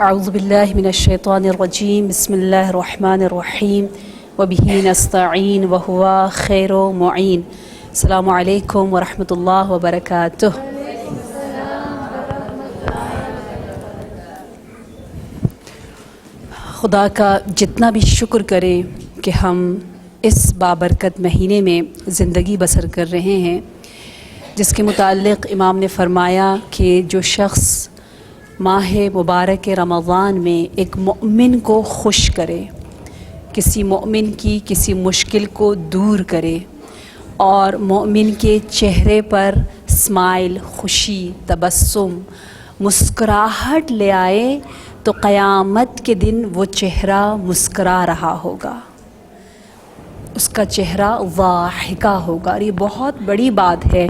اعوذ باللہ من الشیطان الرجیم بسم اللہ الرحمن الرحیم وبہ نستعین وہو خیر معین. السلام علیکم ورحمۃ اللہ وبرکاتہ. خدا کا جتنا بھی شکر کریں کہ ہم اس بابرکت مہینے میں زندگی بسر کر رہے ہیں، جس کے متعلق امام نے فرمایا کہ جو شخص ماہ مبارک رمضان میں ایک مومن کو خوش کرے، کسی مومن کی کسی مشکل کو دور کرے اور مومن کے چہرے پر اسمائل، خوشی، تبسم، مسکراہٹ لے آئے تو قیامت کے دن وہ چہرہ مسکرا رہا ہوگا، اس کا چہرہ ضاحکہ ہوگا. اور یہ بہت بڑی بات ہے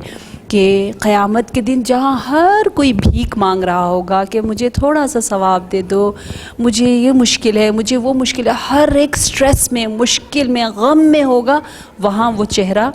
کہ قیامت کے دن جہاں ہر کوئی بھیک مانگ رہا ہوگا کہ مجھے تھوڑا سا ثواب دے دو، مجھے یہ مشکل ہے، مجھے وہ مشکل ہے، ہر ایک سٹریس میں، مشکل میں، غم میں ہوگا، وہاں وہ چہرہ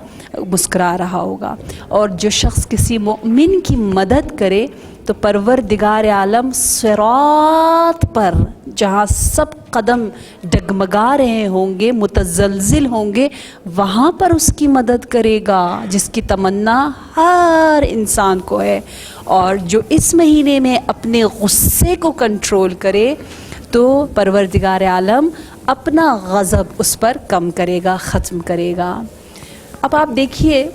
مسکرا رہا ہوگا. اور جو شخص کسی مومن کی مدد کرے تو پروردگار عالم صراط پر جہاں سب قدم ڈگمگا رہے ہوں گے، متزلزل ہوں گے، وہاں پر اس کی مدد کرے گا، جس کی تمنا ہر انسان کو ہے. اور جو اس مہینے میں اپنے غصے کو کنٹرول کرے تو پروردگار عالم اپنا غضب اس پر کم کرے گا، ختم کرے گا. اب آپ دیکھیے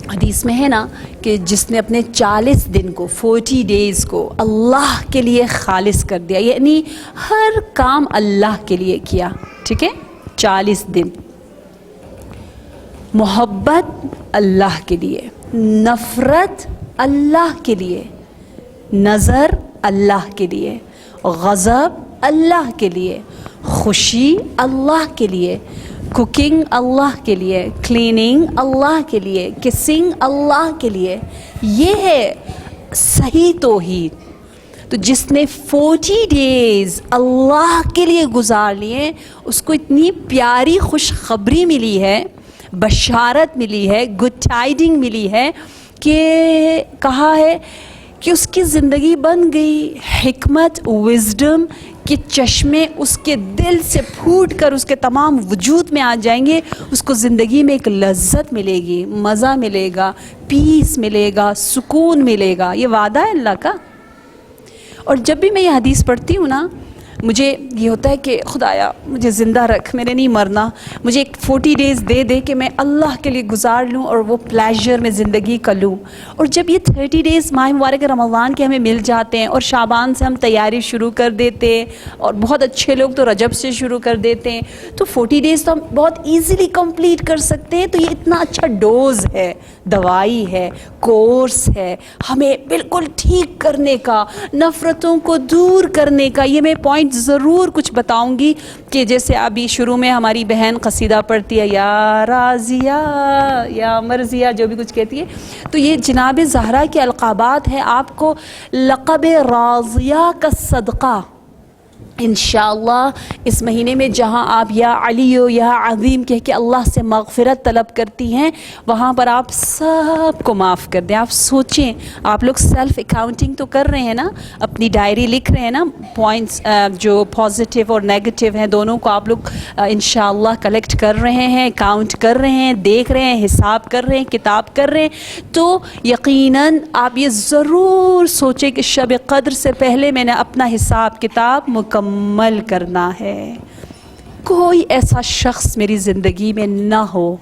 حدیث میں ہے نا کہ جس نے اپنے 40 دن کو 40 ڈیز کو اللہ کے لیے خالص کر دیا، یعنی ہر کام اللہ کے لیے کیا، ٹھیک ہے، 40 دن محبت اللہ کے لیے، نفرت اللہ کے لیے، نظر اللہ کے لیے، غضب اللہ کے لیے، خوشی اللہ کے لیے، کوکنگ اللہ کے لیے، کلیننگ اللہ کے لیے، کسنگ اللہ کے لیے. یہ ہے صحیح توحید. تو جس نے 40 ڈیز اللہ کے لیے گزار لیے، اس کو اتنی پیاری خوشخبری ملی ہے، بشارت ملی ہے، گڈ ٹائیڈنگ ملی ہے کہ کہا ہے کہ اس کی زندگی بن گئی. حکمت، وزڈم کے چشمے اس کے دل سے پھوٹ کر اس کے تمام وجود میں آ جائیں گے. اس کو زندگی میں ایک لذت ملے گی، مزہ ملے گا، پیس ملے گا، سکون ملے گا. یہ وعدہ ہے اللہ کا. اور جب بھی میں یہ حدیث پڑھتی ہوں نا، مجھے یہ ہوتا ہے کہ خدایا مجھے زندہ رکھ، میں نے نہیں مرنا، مجھے ایک 40 ڈیز دے دے کہ میں اللہ کے لیے گزار لوں اور وہ پلیجر میں زندگی کا لوں. اور جب یہ 30 ڈیز ماہ مبارک رمضان کے ہمیں مل جاتے ہیں اور شعبان سے ہم تیاری شروع کر دیتے ہیں، اور بہت اچھے لوگ تو رجب سے شروع کر دیتے ہیں، تو 40 ڈیز تو ہم بہت ایزیلی کمپلیٹ کر سکتے ہیں. تو یہ اتنا اچھا ڈوز ہے، دوائی ہے، کورس ہے ہمیں بالکل ٹھیک کرنے کا، نفرتوں کو دور کرنے کا. یہ میں پوائنٹ ضرور کچھ بتاؤں گی کہ جیسے ابھی شروع میں ہماری بہن قصیدہ پڑھتی ہے، یا راضیہ یا مرضیہ، جو بھی کچھ کہتی ہے، تو یہ جناب زہرا کے القابات ہیں. آپ کو لقب راضیہ کا صدقہ انشاءاللہ اس مہینے میں جہاں آپ یا علی و یا عظیم کہہ کے اللہ سے مغفرت طلب کرتی ہیں، وہاں پر آپ سب کو معاف کر دیں. آپ سوچیں، آپ لوگ سیلف اکاؤنٹنگ تو کر رہے ہیں نا، اپنی ڈائری لکھ رہے ہیں نا، پوائنٹس جو پازیٹیو اور نیگیٹو ہیں دونوں کو آپ لوگ انشاءاللہ کلیکٹ کر رہے ہیں، کاؤنٹ کر رہے ہیں، دیکھ رہے ہیں، حساب کر رہے ہیں، کتاب کر رہے ہیں. تو یقیناً آپ یہ ضرور سوچیں کہ شب قدر سے پہلے میں نے اپنا حساب کتاب مکمل کرنا ہے. کوئی ایسا شخص میری زندگی میں نہ ہو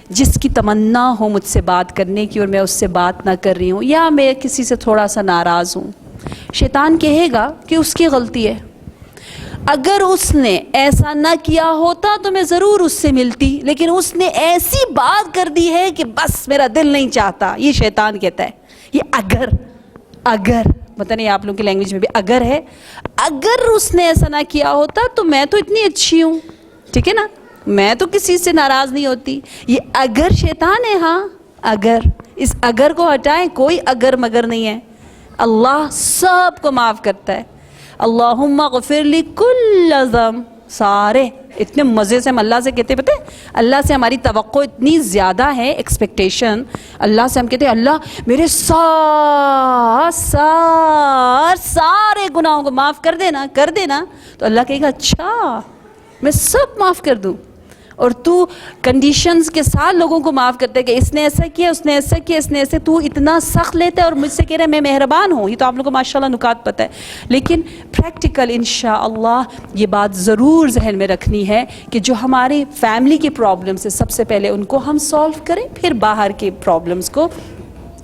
جس کی تمنا ہو مجھ سے بات کرنے کی اور میں اس سے بات نہ کر رہی ہوں، یا میں کسی سے تھوڑا سا ناراض ہوں. شیطان کہے گا کہ اس کی غلطی ہے، اگر اس نے ایسا نہ کیا ہوتا تو میں ضرور اس سے ملتی، لیکن اس نے ایسی بات کر دی ہے کہ بس میرا دل نہیں چاہتا. یہ شیطان کہتا ہے. یہ اگر پتہ نہیں آپ لوگوں کی لینگویج میں بھی اگر ہے، اگر اس نے ایسا نہ کیا ہوتا تو میں تو اتنی اچھی ہوں، ٹھیک ہے نا، میں تو کسی سے ناراض نہیں ہوتی. یہ اگر شیطان ہے. ہاں اگر، اس اگر کو ہٹائیں، کوئی اگر مگر نہیں ہے. اللہ سب کو معاف کرتا ہے. اللہم اغفر لی کل ذنب سارے اتنے مزے سے ہم اللہ سے کہتے پتہ ہے، اللہ سے ہماری توقع اتنی زیادہ ہے، ایکسپیکٹیشن اللہ سے ہم کہتے ہیں اللہ میرے سارے گناہوں کو معاف کر دینا، تو اللہ کہے گا اچھا میں سب معاف کر دوں، اور تو کنڈیشنز کے ساتھ لوگوں کو معاف کرتے کہ اس نے ایسا کیا، اس نے ایسا کیا، اس نے ایسے، تو اتنا سخت لیتا ہے اور مجھ سے کہہ رہا ہے میں مہربان ہوں. یہ تو آپ لوگوں کو ماشاءاللہ نکات پتہ ہے، لیکن پریکٹیکل انشاءاللہ یہ بات ضرور ذہن میں رکھنی ہے کہ جو ہماری فیملی کی پرابلمس ہے سب سے پہلے ان کو ہم سولو کریں، پھر باہر کے پرابلمس کو.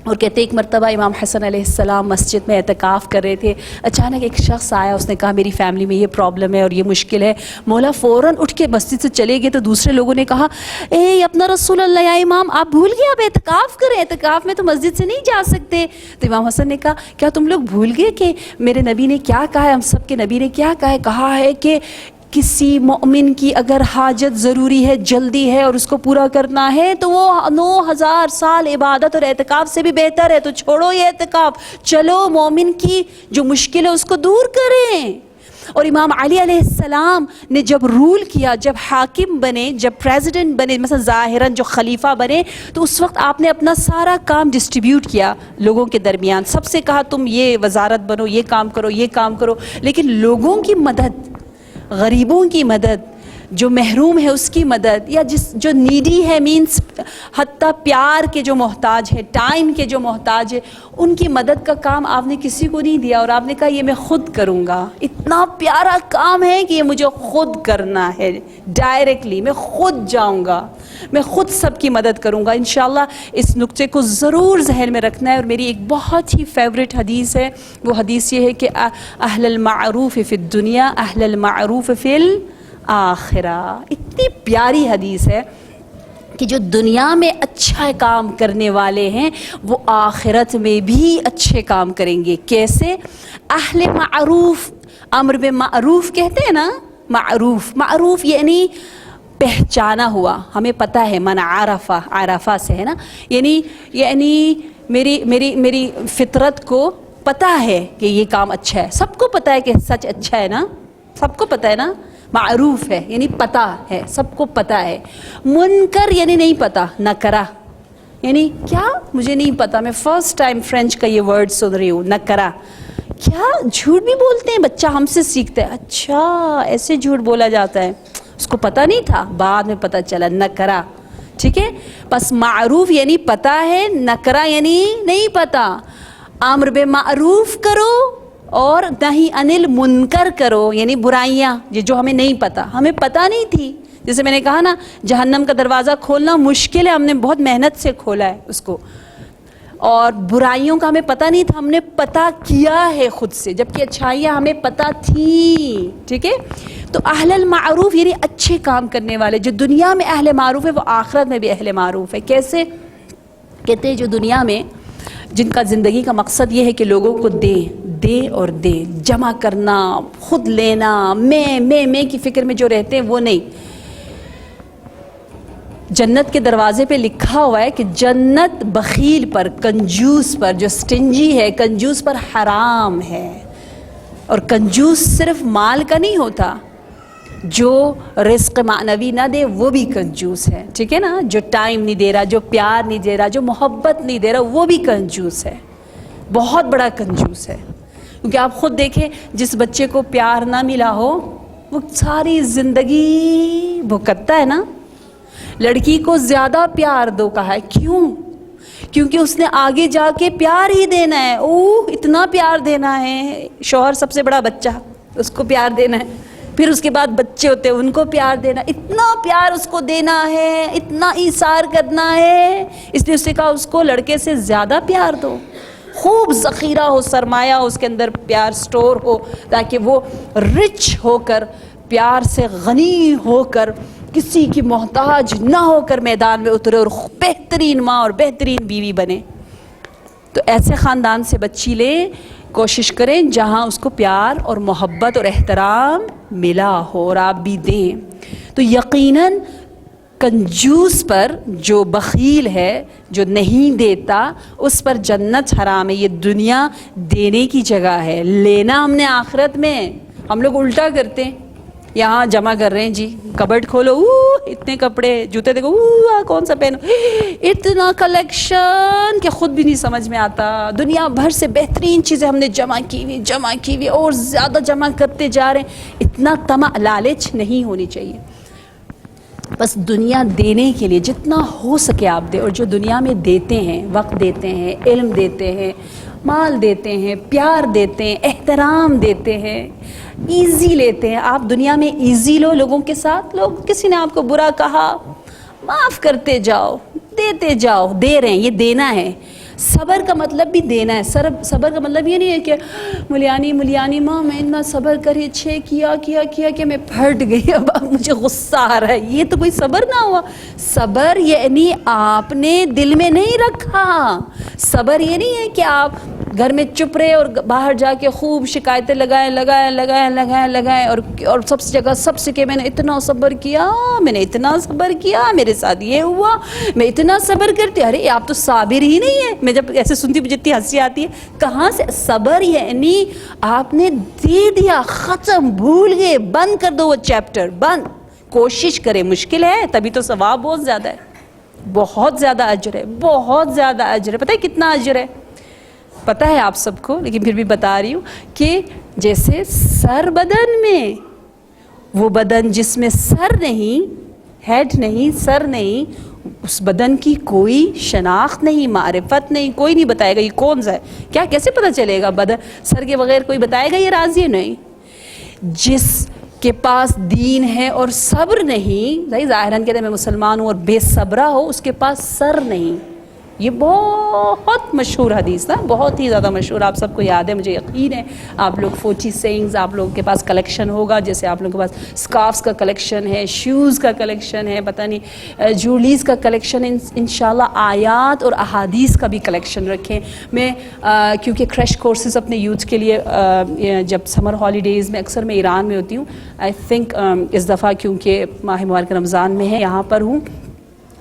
اور کہتے ایک مرتبہ امام حسن علیہ السلام مسجد میں اعتکاف کر رہے تھے، اچانک ایک شخص آیا، اس نے کہا میری فیملی میں یہ پرابلم ہے اور یہ مشکل ہے. مولا فوراً اٹھ کے مسجد سے چلے گئے، تو دوسرے لوگوں نے کہا اے اپنا رسول اللہ یا امام آپ بھول گئے آپ اعتکاف کریں، اعتکاف میں تو مسجد سے نہیں جا سکتے. تو امام حسن نے کہا کیا تم لوگ بھول گئے کہ میرے نبی نے کیا کہا ہے، ہم سب کے نبی نے کیا کہا ہے کہ کسی مومن کی اگر حاجت ضروری ہے، جلدی ہے اور اس کو پورا کرنا ہے تو وہ 9000 سال عبادت اور اعتکاف سے بھی بہتر ہے، تو چھوڑو یہ اعتکاف، چلو مومن کی جو مشکل ہے اس کو دور کریں. اور امام علی علیہ السلام نے جب رول کیا، جب حاکم بنے، جب پریزیڈنٹ بنے، مثلا ظاہراً جو خلیفہ بنے، تو اس وقت آپ نے اپنا سارا کام ڈسٹریبیوٹ کیا لوگوں کے درمیان. سب سے کہا تم یہ وزارت بنو، یہ کام کرو، یہ کام کرو، لیکن لوگوں کی مدد، غریبوں کی مدد، جو محروم ہے اس کی مدد، یا جو نیڈی ہے مینس حتیٰ پیار کے جو محتاج ہے، ٹائم کے جو محتاج ہے، ان کی مدد کا کام آپ نے کسی کو نہیں دیا، اور آپ نے کہا یہ میں خود کروں گا. اتنا پیارا کام ہے کہ یہ مجھے خود کرنا ہے، ڈائریکٹلی میں خود جاؤں گا، میں خود سب کی مدد کروں گا. انشاءاللہ اس نقطے کو ضرور ذہن میں رکھنا ہے. اور میری ایک بہت ہی فیوریٹ حدیث ہے، وہ حدیث یہ ہے کہ اہل المعروف فی الدنیا اہل المعروف فی الآخرہ. اتنی پیاری حدیث ہے کہ جو دنیا میں اچھا کام کرنے والے ہیں وہ آخرت میں بھی اچھے کام کریں گے. کیسے؟ اہل معروف، امر بالمعروف کہتے ہیں نا، معروف یعنی پہچانا ہوا، ہمیں پتہ ہے، من عرفہ سے ہے نا، یعنی میری فطرت کو پتہ ہے کہ یہ کام اچھا ہے. سب کو پتہ ہے کہ سچ اچھا ہے نا، سب کو پتہ ہے نا. معروف ہے یعنی پتہ ہے، سب کو پتہ ہے. منکر یعنی نہیں پتہ، نکرہ یعنی کیا مجھے نہیں پتہ، میں فرسٹ ٹائم فرینچ کا یہ ورڈ سن رہی ہوں، نکرہ. کیا جھوٹ بھی بولتے ہیں، بچہ ہم سے سیکھتا ہے، اچھا ایسے جھوٹ بولا جاتا ہے، اس کو پتہ نہیں تھا، بعد میں پتہ چلا. نکرہ، ٹھیک ہے. بس معروف یعنی پتہ ہے، نکرہ یعنی نہیں پتہ. امر بالمعروف کرو اور نہی عن المنکر کرو، یعنی برائیاں جو ہمیں نہیں پتہ، ہمیں پتہ نہیں تھی. جیسے میں نے کہا نا جہنم کا دروازہ کھولنا مشکل ہے، ہم نے بہت محنت سے کھولا ہے اس کو. اور برائیوں کا ہمیں پتہ نہیں تھا، ہم نے پتہ کیا ہے خود سے، جبکہ اچھائیاں ہمیں پتہ تھیں. ٹھیک ہے. تو اہل المعروف یعنی اچھے کام کرنے والے. جو دنیا میں اہل معروف ہے وہ آخرت میں بھی اہل معروف ہے. کیسے؟ کہتے ہیں جو دنیا میں جن کا زندگی کا مقصد یہ ہے کہ لوگوں کو دے اور دے، جمع کرنا، خود لینا، میں کی فکر میں جو رہتے ہیں وہ نہیں. جنت کے دروازے پہ لکھا ہوا ہے کہ جنت بخیل پر، کنجوس پر، جو سٹنجی ہے، کنجوس پر حرام ہے. اور کنجوس صرف مال کا نہیں ہوتا، جو رزق معنوی نہ دے وہ بھی کنجوس ہے. ٹھیک ہے نا. جو ٹائم نہیں دے رہا، جو پیار نہیں دے رہا، جو محبت نہیں دے رہا، وہ بھی کنجوس ہے، بہت بڑا کنجوس ہے. کیونکہ آپ خود دیکھیں جس بچے کو پیار نہ ملا ہو وہ ساری زندگی بھکتتا ہے نا. لڑکی کو زیادہ پیار دو کہا ہے، کیوں؟ کیونکہ اس نے آگے جا کے پیار ہی دینا ہے. اتنا پیار دینا ہے. شوہر سب سے بڑا بچہ، اس کو پیار دینا ہے. پھر اس کے بعد بچے ہوتے ہیں، ان کو پیار دینا، اتنا پیار اس کو دینا ہے، اتنا ایثار کرنا ہے. اس لیے اس نے کہا اس کو لڑکے سے زیادہ پیار دو، خوب ذخیرہ ہو، سرمایہ ہو، اس کے اندر پیار سٹور ہو، تاکہ وہ رچ ہو کر، پیار سے غنی ہو کر، کسی کی محتاج نہ ہو کر میدان میں اترے اور بہترین ماں اور بہترین بیوی بنے. تو ایسے خاندان سے بچی لیں، کوشش کریں جہاں اس کو پیار اور محبت اور احترام ملا ہو اور آپ بھی دیں. تو یقیناً کنجوس پر، جو بخیل ہے، جو نہیں دیتا، اس پر جنت حرام ہے. یہ دنیا دینے کی جگہ ہے، لینا ہم نے آخرت میں. ہم لوگ الٹا کرتے ہیں، یہاں جمع کر رہے ہیں جی, کبڈ کھولو, اتنے کپڑے, جوتے دیکھو, کون سا پہنو, اتنا کلیکشن کہ خود بھی نہیں سمجھ میں آتا. دنیا بھر سے بہترین چیزیں ہم نے جمع کی ہوئی اور زیادہ جمع کرتے جا رہے ہیں. اتنا طمع, لالچ نہیں ہونی چاہیے. بس دنیا دینے کے لیے جتنا ہو سکے آپ دیں, اور جو دنیا میں دیتے ہیں, وقت دیتے ہیں, علم دیتے ہیں, مال دیتے ہیں, پیار دیتے ہیں, احترام دیتے ہیں, ایزی لیتے ہیں. آپ دنیا میں ایزی لو لوگوں کے ساتھ. لوگ کسی نے آپ کو برا کہا, معاف کرتے جاؤ, دیتے جاؤ. دے رہے ہیں, یہ دینا ہے. صبر کا مطلب بھی دینا ہے. صبر کا مطلب یہ نہیں ہے کہ ملیانی ماں میں اتنا صبر کری, کیا کہ میں پھٹ گئی, اب مجھے غصہ آ رہا ہے. یہ تو کوئی صبر نہ ہوا. صبر یعنی آپ نے دل میں نہیں رکھا. صبر یہ نہیں ہے کہ آپ گھر میں چپ رہے اور باہر جا کے خوب شکایتیں لگائیں اور سب سے جگہ سب سے کہ میں نے اتنا صبر کیا, میرے ساتھ یہ ہوا, میں اتنا صبر کرتی. ارے آپ تو صابر ہی نہیں ہے. میں جب ایسے سنتی مجھے اتنی ہنسی آتی ہے. کہاں سے صبر؟ یعنی آپ نے دے دیا, ختم, بھول گئے, بند کر دو وہ چیپٹر, بند. کوشش کریں, مشکل ہے, تبھی تو ثواب بہت زیادہ ہے, بہت زیادہ اجر ہے, بہت زیادہ اجر ہے. پتہ ہے کتنا اجر ہے؟ پتہ ہے آپ سب کو, لیکن پھر بھی بتا رہی ہوں کہ جیسے سر بدن میں, وہ بدن جس میں سر نہیں, ہیڈ نہیں, سر نہیں, اس بدن کی کوئی شناخت نہیں, معرفت نہیں, کوئی نہیں بتائے گا یہ کون سا ہے. کیا کیسے پتہ چلے گا؟ بدن سر کے بغیر کوئی بتائے گا یہ راضی ہے؟ نہیں. جس کے پاس دین ہے اور صبر نہیں, ظاہراً کہتے ہیں میں مسلمان ہوں اور بے صبرہ ہو, اس کے پاس سر نہیں. یہ بہت مشہور حدیث تھا, بہت ہی زیادہ مشہور, آپ سب کو یاد ہے, مجھے یقین ہے. آپ لوگ 40 سینگز آپ لوگوں کے پاس کلیکشن ہوگا, جیسے آپ لوگوں کے پاس اسکارفس کا کلیکشن ہے, شوز کا کلیکشن ہے, پتہ نہیں جولیز کا کلیکشن ہے. انشاءاللہ آیات اور احادیث کا بھی کلیکشن رکھیں. میں کیونکہ کریش کورسز اپنے یوتھ کے لیے جب سمر ہالیڈیز میں اکثر میں ایران میں ہوتی ہوں, آئی تھنک اس دفعہ کیونکہ ماہ مبارک رمضان میں ہے یہاں پر ہوں,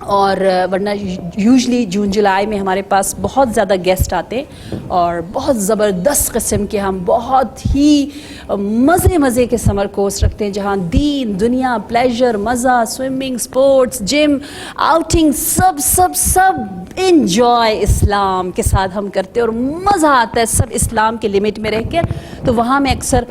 اور ورنہ یوزلی جون جولائی میں ہمارے پاس بہت زیادہ گیسٹ آتے ہیں, اور بہت زبردست قسم کے ہم بہت ہی مزے کے سمر کورس رکھتے ہیں, جہاں دین, دنیا, پلیجر, مزہ, سوئمنگ, سپورٹس, جم, آؤٹنگ, سب انجوائے اسلام کے ساتھ ہم کرتے ہیں, اور مزہ آتا ہے سب اسلام کے لمٹ میں رہ کے. تو وہاں میں اکثر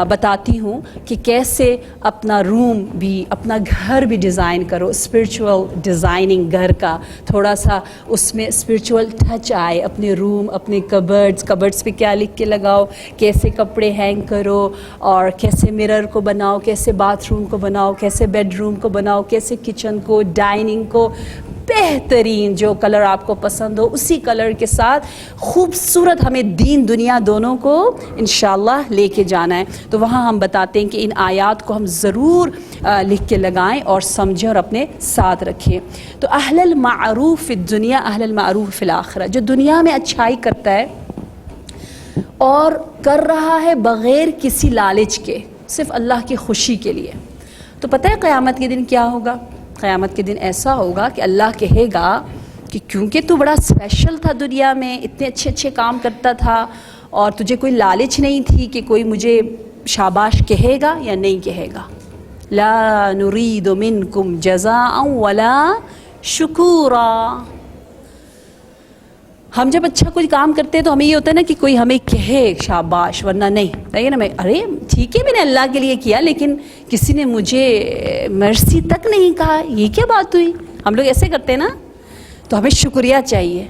بتاتی ہوں کہ کیسے اپنا روم بھی, اپنا گھر بھی ڈیزائن کرو, اسپرچول ڈیزائننگ گھر کا, تھوڑا سا اس میں اسپرچول ٹچ آئے. اپنے روم, اپنے کبرڈس پہ کیا لکھ کے لگاؤ, کیسے کپڑے ہینگ کرو, اور کیسے مرر کو بناؤ, کیسے باتھ روم کو بناؤ, کیسے بیڈ روم کو بناؤ, کیسے کچن کو, ڈائننگ کو, بہترین جو کلر آپ کو پسند ہو اسی کلر کے ساتھ خوبصورت. ہمیں دین دنیا دونوں کو انشاءاللہ لے کے جانا ہے. تو وہاں ہم بتاتے ہیں کہ ان آیات کو ہم ضرور لکھ کے لگائیں اور سمجھیں اور اپنے ساتھ رکھیں. تو اہل المعروف فی الدنیا اہل المعروف فی الآخرہ, جو دنیا میں اچھائی کرتا ہے اور کر رہا ہے بغیر کسی لالچ کے, صرف اللہ کی خوشی کے لیے, تو پتہ ہے قیامت کے دن کیا ہوگا؟ قیامت کے دن ایسا ہوگا کہ اللہ کہے گا کہ کیونکہ تو بڑا اسپیشل تھا دنیا میں, اتنے اچھے کام کرتا تھا, اور تجھے کوئی لالچ نہیں تھی کہ کوئی مجھے شاباش کہے گا یا نہیں کہے گا. لا نرید منکم جزاء ولا شکورا. ہم جب اچھا کوئی کام کرتے ہیں تو ہمیں یہ ہوتا ہے نا کہ کوئی ہمیں کہے شاباش, ورنہ نہیں. ہے نا, میں ارے ٹھیک ہے میں نے اللہ کے لیے کیا, لیکن کسی نے مجھے مرسی تک نہیں کہا, یہ کیا بات ہوئی؟ ہم لوگ ایسے کرتے ہیں نا. تو ہمیں شکریہ چاہیے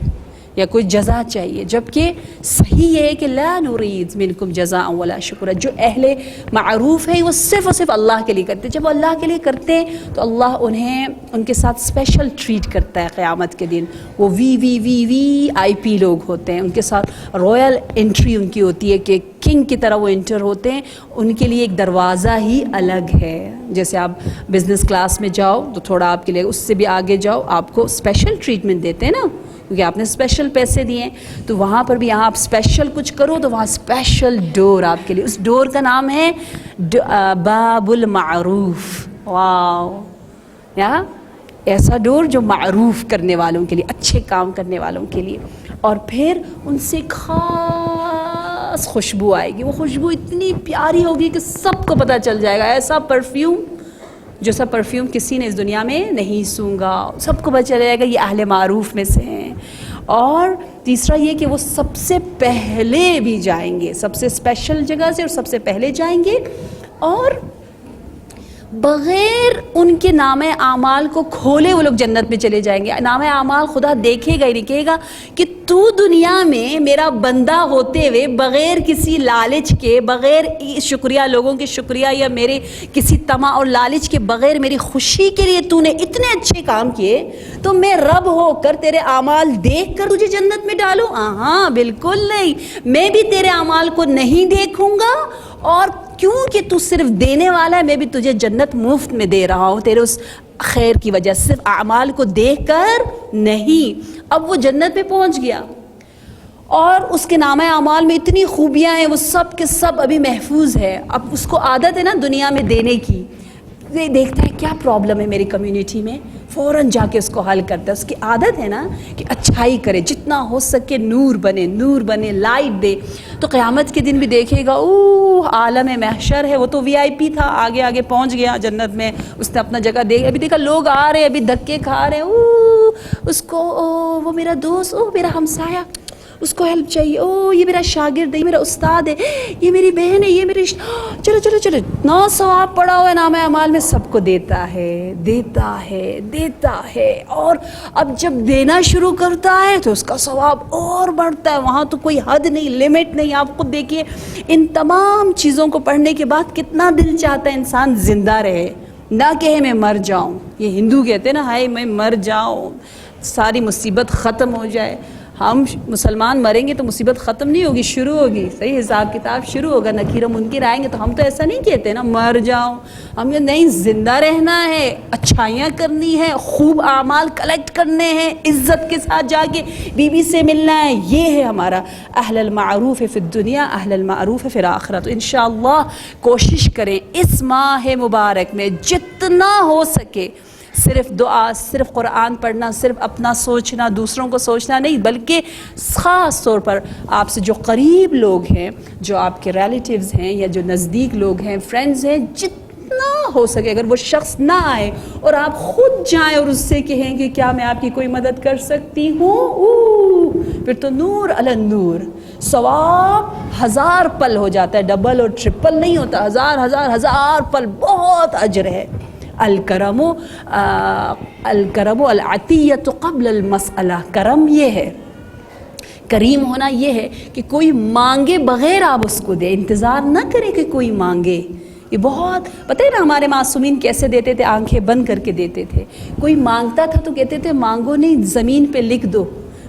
یا کوئی جزا چاہیے, جبکہ صحیح یہ ہے کہ لا نرید منکم جزاء ولا شکورا. جو اہل معروف ہے وہ صرف اور صرف اللہ کے لیے کرتے ہیں. جب وہ اللہ کے لیے کرتے ہیں تو اللہ انہیں ان کے ساتھ اسپیشل ٹریٹ کرتا ہے قیامت کے دن. وہ VIP لوگ ہوتے ہیں, ان کے ساتھ رائل انٹری ان کی ہوتی ہے کہ کنگ کی طرح وہ انٹر ہوتے ہیں. ان کے لیے ایک دروازہ ہی الگ ہے. جیسے آپ بزنس کلاس میں جاؤ تو تھوڑا آپ کے لیے اس سے بھی آگے جاؤ, آپ کو اسپیشل ٹریٹمنٹ دیتے ہیں نا, کیونکہ آپ نے اسپیشل پیسے دیے. تو وہاں پر بھی یہاں آپ اسپیشل کچھ کرو تو وہاں اسپیشل ڈور آپ کے لیے, اس ڈور کا نام ہے باب المعروف. واو, یہاں ایسا ڈور جو معروف کرنے والوں کے لیے, اچھے کام کرنے والوں کے لیے. اور پھر ان سے خاص بس خوشبو آئے گی، وہ خوشبو اتنی پیاری ہوگی کہ سب کو پتہ چل جائے گا، ایسا پرفیوم جو سا پرفیوم کسی نے اس دنیا میں نہیں سونگا، سب کو پتہ چل جائے گا یہ اہل معروف میں سے ہیں۔ اور تیسرا یہ کہ وہ سب سے پہلے بھی جائیں گے، سب سے اسپیشل جگہ سے، اور سب سے پہلے جائیں گے، اور بغیر ان کے نام اعمال کو کھولے وہ لوگ جنت میں چلے جائیں گے۔ نام اعمال خدا دیکھے گا ہی نہیں، کہے گا کہ تو دنیا میں میرا بندہ ہوتے ہوئے بغیر کسی لالچ کے، بغیر شکریہ لوگوں کے شکریہ یا میرے کسی طمع اور لالچ کے بغیر میری خوشی کے لیے تو نے اتنے اچھے کام کیے، تو میں رب ہو کر تیرے اعمال دیکھ کر تجھے جنت میں ڈالوں؟ ہاں بالکل نہیں، میں بھی تیرے اعمال کو نہیں دیکھوں گا، اور کیونکہ تو صرف دینے والا ہے میں بھی تجھے جنت مفت میں دے رہا ہوں تیرے اس خیر کی وجہ سے، صرف اعمال کو دیکھ کر نہیں۔ اب وہ جنت میں پہنچ گیا اور اس کے نامہ اعمال میں اتنی خوبیاں ہیں، وہ سب کے سب ابھی محفوظ ہے۔ اب اس کو عادت ہے نا دنیا میں دینے کی، یہ دیکھتا ہے کیا پرابلم ہے میری کمیونٹی میں، فوراً جا کے اس کو حل کرتا ہے۔ اس کی عادت ہے نا کہ اچھائی کرے، جتنا ہو سکے نور بنے، لائٹ دے۔ تو قیامت کے دن بھی دیکھے گا عالم محشر ہے، وہ تو وی آئی پی تھا، آگے پہنچ گیا جنت میں، اس نے اپنا جگہ دیکھ، ابھی دیکھا لوگ آ رہے، ابھی دھکے کھا رہے، اس کو وہ میرا دوست، میرا ہمسایہ، اس کو ہیلپ چاہیے، یہ میرا شاگرد ہے، یہ میرا استاد ہے، یہ میری بہن ہے، یہ میری چلو اتنا ثواب پڑا ہوا ہے نامہ اعمال میں، سب کو دیتا ہے۔ اور اب جب دینا شروع کرتا ہے تو اس کا ثواب اور بڑھتا ہے، وہاں تو کوئی حد نہیں، لمٹ نہیں۔ آپ خود دیکھیے ان تمام چیزوں کو پڑھنے کے بعد کتنا دل چاہتا ہے انسان زندہ رہے، نہ کہے میں مر جاؤں۔ یہ ہندو کہتے ہیں نا، ہائے میں مر جاؤں، ساری مصیبت ختم ہو جائے۔ ہم مسلمان مریں گے تو مصیبت ختم نہیں ہوگی، شروع ہوگی، صحیح حساب کتاب شروع ہوگا، نکیر و منکر آئیں گے۔ تو ہم تو ایسا نہیں کہتے نا مر جاؤں، ہم یہ نہیں، زندہ رہنا ہے، اچھائیاں کرنی ہے، خوب اعمال کلیکٹ کرنے ہیں، عزت کے ساتھ جا کے بیوی سے ملنا ہے۔ یہ ہے ہمارا اہل المعروف فی الدنیا اہل المعروف فی الآخرہ۔ تو انشاءاللہ کوشش کریں اس ماہ مبارک میں جتنا ہو سکے، صرف دعا، صرف قرآن پڑھنا، صرف اپنا سوچنا، دوسروں کو سوچنا نہیں، بلکہ خاص طور پر آپ سے جو قریب لوگ ہیں، جو آپ کے ریلیٹیوز ہیں یا جو نزدیک لوگ ہیں، فرینڈز ہیں، جتنا ہو سکے اگر وہ شخص نہ آئے اور آپ خود جائیں اور اس سے کہیں کہ کیا میں آپ کی کوئی مدد کر سکتی ہوں، پھر تو نور علی نور، ثواب 1000 پل ہو جاتا ہے، ڈبل اور ٹرپل نہیں ہوتا، ہزار پل، بہت اجر ہے۔ الکرم العطیۃ قبل المسئلہ، کرم یہ ہے، کریم ہونا یہ ہے کہ کوئی مانگے بغیر آپ اس کو دے، انتظار نہ کرے کہ کوئی مانگے۔ یہ بہت پتہ ہے نا ہمارے معصومین کیسے دیتے تھے، آنکھیں بند کر کے دیتے تھے۔ کوئی مانگتا تھا تو کہتے تھے مانگو نہیں، زمین پہ لکھ دو،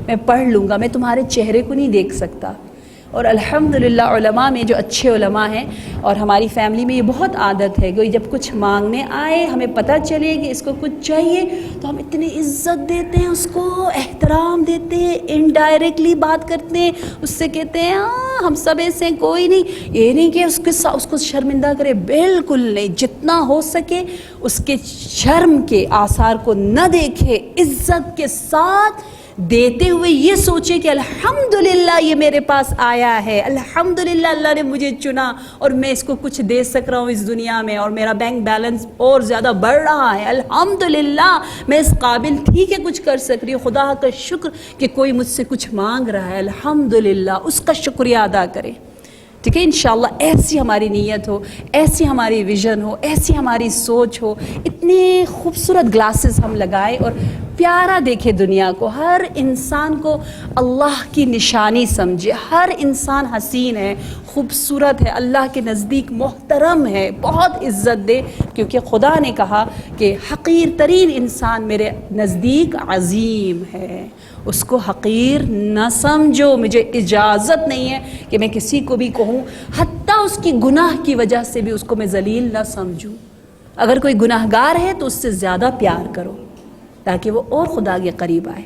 میں پڑھ لوں گا، میں تمہارے چہرے کو نہیں دیکھ سکتا۔ اور الحمدللہ علماء میں جو اچھے علماء ہیں، اور ہماری فیملی میں یہ بہت عادت ہے کہ جب کچھ مانگنے آئے، ہمیں پتہ چلے کہ اس کو کچھ چاہیے، تو ہم اتنی عزت دیتے ہیں، اس کو احترام دیتے ہیں، انڈائریکٹلی بات کرتے ہیں، اس سے کہتے ہیں ہم سب ایسے ہیں، کوئی نہیں، یہ نہیں کہ اس کو شرمندہ کرے، بالکل نہیں، جتنا ہو سکے اس کے شرم کے آثار کو نہ دیکھے، عزت کے ساتھ دیتے ہوئے یہ سوچے کہ الحمدللہ یہ میرے پاس آیا ہے، الحمدللہ اللہ نے مجھے چنا اور میں اس کو کچھ دے سک رہا ہوں اس دنیا میں، اور میرا بینک بیلنس اور زیادہ بڑھ رہا ہے، الحمدللہ میں اس قابل تھی کہ کچھ کر سک رہی ہوں، خدا کا شکر کہ کوئی مجھ سے کچھ مانگ رہا ہے، الحمدللہ اس کا شکریہ ادا کرے۔ ٹھیک ہے، انشاءاللہ ایسی ہماری نیت ہو، ایسی ہماری ویژن ہو، ایسی ہماری سوچ ہو، اتنے خوبصورت گلاسز ہم لگائیں اور پیارا دیکھے دنیا کو، ہر انسان کو اللہ کی نشانی سمجھے، ہر انسان حسین ہے، خوبصورت ہے، اللہ کے نزدیک محترم ہے، بہت عزت دے، کیونکہ خدا نے کہا کہ حقیر ترین انسان میرے نزدیک عظیم ہے، اس کو حقیر نہ سمجھو، مجھے اجازت نہیں ہے کہ میں کسی کو بھی کہوں، حتیٰ اس کی گناہ کی وجہ سے بھی اس کو میں ذلیل نہ سمجھوں۔ اگر کوئی گناہگار ہے تو اس سے زیادہ پیار کرو تاکہ وہ اور خدا کے قریب آئے،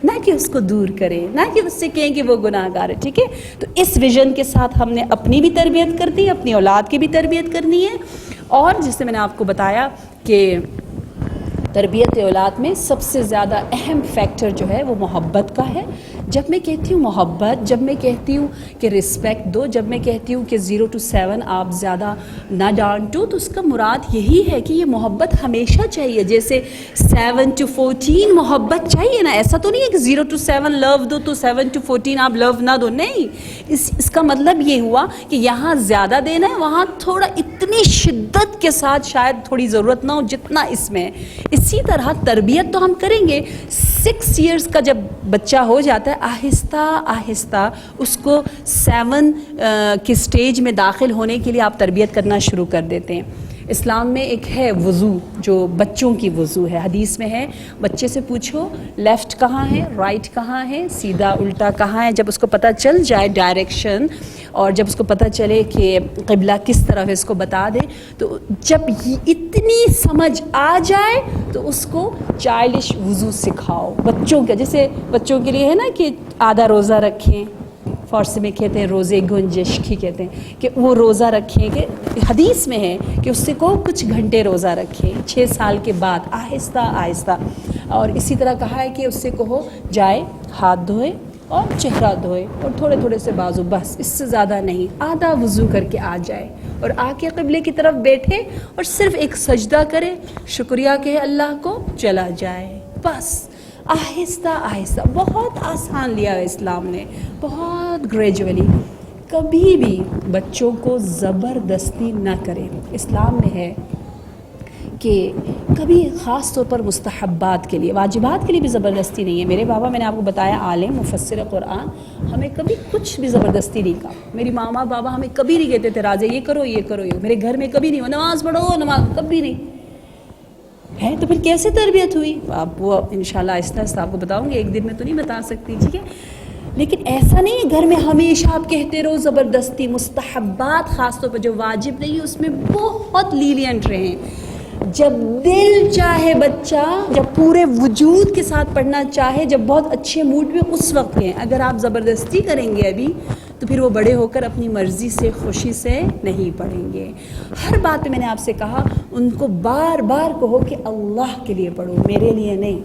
نہ کہ اس کو دور کرے، نہ کہ اس سے کہیں کہ وہ گناہگار ہے۔ ٹھیک ہے، تو اس ویژن کے ساتھ ہم نے اپنی بھی تربیت کرنی ہے، اپنی اولاد کی بھی تربیت کرنی ہے، اور جس سے میں نے آپ کو بتایا کہ تربیت اولاد میں سب سے زیادہ اہم فیکٹر جو ہے وہ محبت کا ہے۔ جب میں کہتی ہوں محبت، جب میں کہتی ہوں کہ رسپیکٹ دو، جب میں کہتی ہوں کہ 0 to 7 آپ زیادہ نہ ڈانٹو، تو اس کا مراد یہی ہے کہ یہ محبت ہمیشہ چاہیے. جیسے 7 to 14 محبت چاہیے نا، ایسا تو نہیں ہے کہ 0 to 7 لو دو تو 7 to 14 آپ لو نہ دو. نہیں، اس کا مطلب یہ ہوا کہ یہاں زیادہ دینا ہے، وہاں تھوڑا اتنی شدت کے ساتھ شاید تھوڑی ضرورت نہ ہو جتنا اس میں ہے. اسی طرح تربیت تو ہم کریں گے. 6 ایئرس کا جب بچہ ہو جاتا ہے، آہستہ آہستہ اس کو 7 کی سٹیج میں داخل ہونے کے لیے آپ تربیت کرنا شروع کر دیتے ہیں. اسلام میں ایک ہے وضو، جو بچوں کی وضو ہے. حدیث میں ہے بچے سے پوچھو لیفٹ کہاں ہے، رائٹ کہاں ہے، سیدھا الٹا کہاں ہے. جب اس کو پتہ چل جائے ڈائریکشن، اور جب اس کو پتہ چلے کہ قبلہ کس طرف ہے اس کو بتا دے، تو جب اتنی سمجھ آ جائے تو اس کو چائلڈش وضو سکھاؤ بچوں کا. جیسے بچوں کے لیے ہے نا کہ آدھا روزہ رکھیں، فارسی میں کہتے ہیں روزے گنجشکی کہتے ہیں، کہ وہ روزہ رکھیں. کہ حدیث میں ہے کہ اس سے کو کچھ گھنٹے روزہ رکھیں 6 سال کے بعد آہستہ آہستہ. اور اسی طرح کہا ہے کہ اس سے کہو جائے ہاتھ دھوئے اور چہرہ دھوئے اور تھوڑے تھوڑے سے بازو، بس اس سے زیادہ نہیں. آدھا وضو کر کے آ جائے اور آ کے قبلے کی طرف بیٹھے اور صرف ایک سجدہ کرے، شکریہ کہے اللہ کو، چلا جائے. بس آہستہ آہستہ، بہت آسان لیا ہے اسلام نے، بہت گریجولی. کبھی بھی بچوں کو زبردستی نہ کریں. اسلام میں ہے کہ کبھی خاص طور پر مستحبات کے لیے، واجبات کے لیے بھی زبردستی نہیں ہے. میرے بابا، میں نے آپ کو بتایا، عالم مفسر قرآن، ہمیں کبھی کچھ بھی زبردستی نہیں کہا. میری ماما بابا ہمیں کبھی نہیں کہتے تھے راجے یہ کرو یہ کرو یہ. میرے گھر میں کبھی نہیں ہوا نماز پڑھو نماز، کبھی نہیں ہے. تو پھر کیسے تربیت ہوئی؟ آپ وہ انشاءاللہ آہستہ آہستہ آپ کو بتاؤں گی، ایک دن میں تو نہیں بتا سکتی، ٹھیک ہے. لیکن ایسا نہیں ہے گھر میں ہمیشہ آپ کہتے رہو زبردستی. مستحبات خاص طور پر جو واجب نہیں ہے اس میں بہت لینینٹ رہیں. جب دل چاہے بچہ، جب پورے وجود کے ساتھ پڑھنا چاہے، جب بہت اچھے موڈ میں، اس وقت ہیں. اگر آپ زبردستی کریں گے ابھی تو پھر وہ بڑے ہو کر اپنی مرضی سے خوشی سے نہیں پڑھیں گے. ہر بات میں نے آپ سے کہا ان کو بار بار کہو کہ اللہ کے لیے پڑھو، میرے لیے نہیں،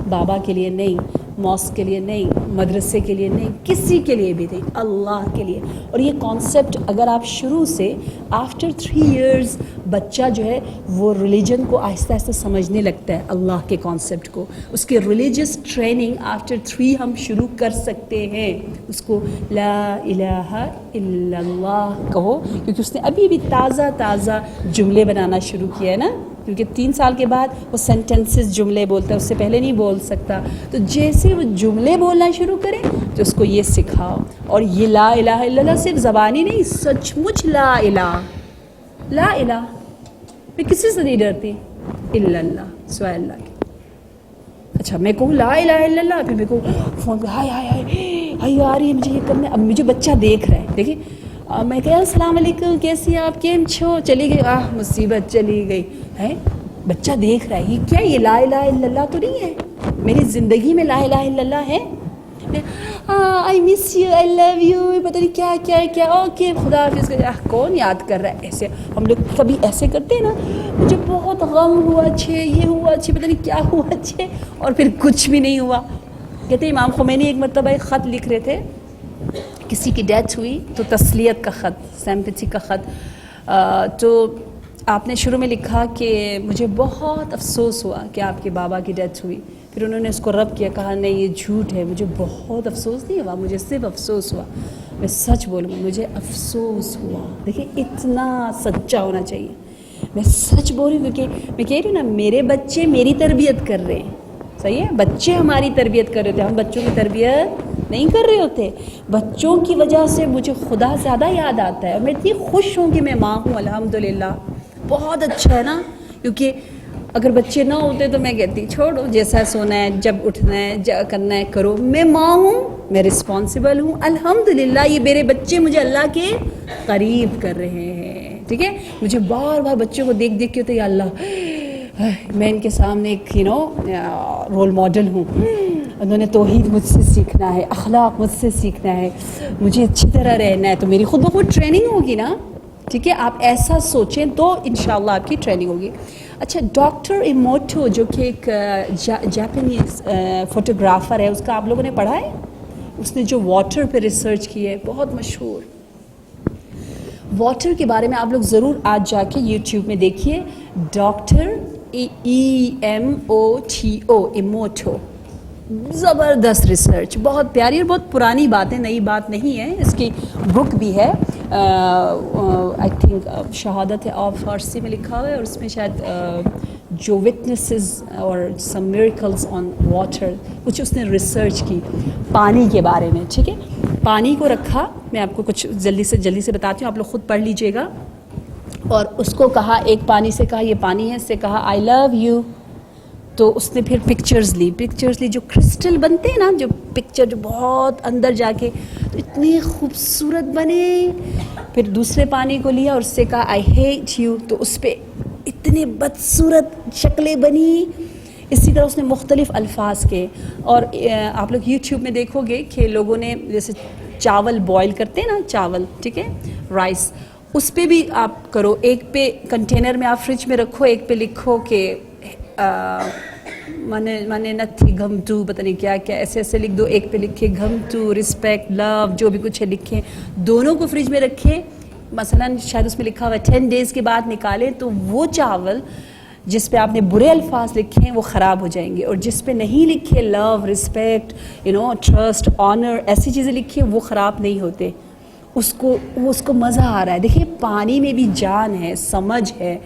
بابا کے لیے نہیں، ماسک کے لیے نہیں، مدرسے کے لیے نہیں، کسی کے لیے بھی نہیں، اللہ کے لیے. اور یہ کانسیپٹ اگر آپ شروع سے آفٹر 3 ایئرز بچہ جو ہے وہ ریلیجن کو آہستہ آہستہ سمجھنے لگتا ہے، اللہ کے کانسیپٹ کو. اس کے ریلیجس ٹریننگ آفٹر 3 ہم شروع کر سکتے ہیں. اس کو لا الہ الا اللہ کہو، کیونکہ اس نے ابھی بھی تازہ جملے بنانا شروع کیا ہے نا، کیونکہ 3 سال کے بعد وہ سینٹنسز جملے بولتا ہے، اس سے پہلے نہیں بول سکتا. تو جیسے وہ جملے بولنا شروع کرے تو اس کو یہ سکھاؤ. اور یہ لا الہ الا اللہ صرف زبانی نہیں، سچ مچ لا الہ. میں کسی سے نہیں ڈرتی الا اللہ، سوائے اللہ کے. اچھا میں کہوں لا الہ الا اللہ، پھر میں کہوں فون پہ ہائے آ رہی ہے مجھے یہ کرنا ہے. اب مجھے بچہ دیکھ رہا ہے، دیکھیں میں کہا السلام علیکم کیسی آپ، کیم چھو، چلی گئی، مصیبت چلی گئی ہے. بچہ دیکھ رہا ہے یہ کیا، یہ لا الہ الا اللہ تو نہیں ہے. میری زندگی میں لا الہ الا اللہ ہے. آئی miss you, I love you, پتہ نہیں کیا اوکے خدا حافظ. کون یاد کر رہا ہے ایسے؟ ہم لوگ کبھی ایسے کرتے ہیں نا، مجھے بہت غم ہوا اچھے، یہ ہوا اچھے، پتہ نہیں کیا ہوا اچھے، اور پھر کچھ بھی نہیں ہوا. کہتے ہیں امام خمینی ایک مرتبہ ایک خط لکھ رہے تھے، کسی کی ڈیتھ ہوئی تو تسلیت کا خط، سیمپتھی کا خط. تو آپ نے شروع میں لکھا کہ مجھے بہت افسوس ہوا کہ آپ کے بابا کی ڈیتھ ہوئی. پھر انہوں نے اس کو رب کیا، کہا نہیں یہ جھوٹ ہے، مجھے بہت افسوس نہیں ہوا، مجھے صرف افسوس ہوا. میں سچ بولوں گا، مجھے افسوس ہوا. دیکھیں اتنا سچا ہونا چاہیے. میں سچ بول رہی ہوں کیونکہ میں کہہ رہی ہوں نا، میرے بچے میری تربیت کر رہے ہیں. صحیح ہے، بچے ہماری تربیت کر رہے تھے، ہم بچوں کی تربیت نہیں کر رہے ہوتے. بچوں کی وجہ سے مجھے خدا زیادہ یاد آتا ہے، اور میں اتنی خوش ہوں کہ میں ماں ہوں الحمدللہ. بہت اچھا ہے نا، کیونکہ اگر بچے نہ ہوتے تو میں کہتی چھوڑو، جیسا سونا ہے، جب اٹھنا ہے، کرنا ہے کرو. میں ماں ہوں، میں رسپانسبل ہوں الحمدللہ. یہ میرے بچے مجھے اللہ کے قریب کر رہے ہیں. ٹھیک ہے، مجھے بار بار بچوں کو دیکھ کے تو یا اللہ میں ان کے سامنے ایک رول ماڈل ہوں. انہوں نے توحید مجھ سے سیکھنا ہے، اخلاق مجھ سے سیکھنا ہے، مجھے اچھی طرح رہنا ہے. تو میری خود بخود ٹریننگ ہوگی نا. ٹھیک ہے، آپ ایسا سوچیں تو انشاءاللہ آپ کی ٹریننگ ہوگی. اچھا، ڈاکٹر ایموٹو جو کہ ایک جاپانیز فوٹوگرافر ہے، اس کا آپ لوگوں نے پڑھا ہے؟ اس نے جو واٹر پہ ریسرچ کی ہے بہت مشہور. واٹر کے بارے میں آپ لوگ ضرور آج جا کے یوٹیوب میں دیکھیے, ڈاکٹر EMOTO ایموٹو, زبردست ریسرچ, بہت پیاری اور بہت پرانی بات ہے, نئی بات نہیں ہے. اس کی بک بھی ہے, آئی تھنک شہادت آف فارسی میں لکھا ہوا ہے, اور اس میں شاید جو وٹنسز اور سم میریکلز آن واٹر, کچھ اس نے ریسرچ کی پانی کے بارے میں. ٹھیک ہے, پانی کو رکھا, میں آپ کو کچھ جلدی سے بتاتی ہوں, آپ لوگ خود پڑھ لیجئے گا. اور اس کو کہا, ایک پانی سے کہا یہ پانی ہے, اس سے کہا آئی لو یو. تو اس نے پھر پکچرز لی جو کرسٹل بنتے ہیں نا, جو پکچر جو بہت اندر جا کے تو اتنے خوبصورت بنے. پھر دوسرے پانی کو لیا اور اس سے کہا آئی ہیٹ یو, تو اس پہ اتنے بدصورت شکلیں بنی. اسی طرح اس نے مختلف الفاظ کے. اور آپ لوگ یوٹیوب میں دیکھو گے کہ لوگوں نے جیسے چاول بوائل کرتے ہیں نا, چاول, ٹھیک ہے, رائس, اس پہ بھی آپ کرو. ایک پہ کنٹینر میں آپ فریج میں رکھو, ایک پہ لکھو کہ مانے نتھی گھم ٹو, پتہ نہیں کیا ایسے لکھ دو. ایک پہ لکھے گھم ٹو, رسپیکٹ, لو, جو بھی کچھ ہے لکھیں. دونوں کو فریج میں رکھیں. مثلاً شاید اس میں لکھا ہوا ہے 10 days کے بعد نکالیں, تو وہ چاول جس پہ آپ نے برے الفاظ لکھے ہیں وہ خراب ہو جائیں گے, اور جس پہ نہیں لکھے لو, رسپیکٹ, ٹرسٹ, آنر, ایسی چیزیں لکھی ہیں وہ خراب نہیں ہوتے. اس کو مزہ آ رہا ہے. دیکھیے پانی میں بھی جان ہے, سمجھ ہے.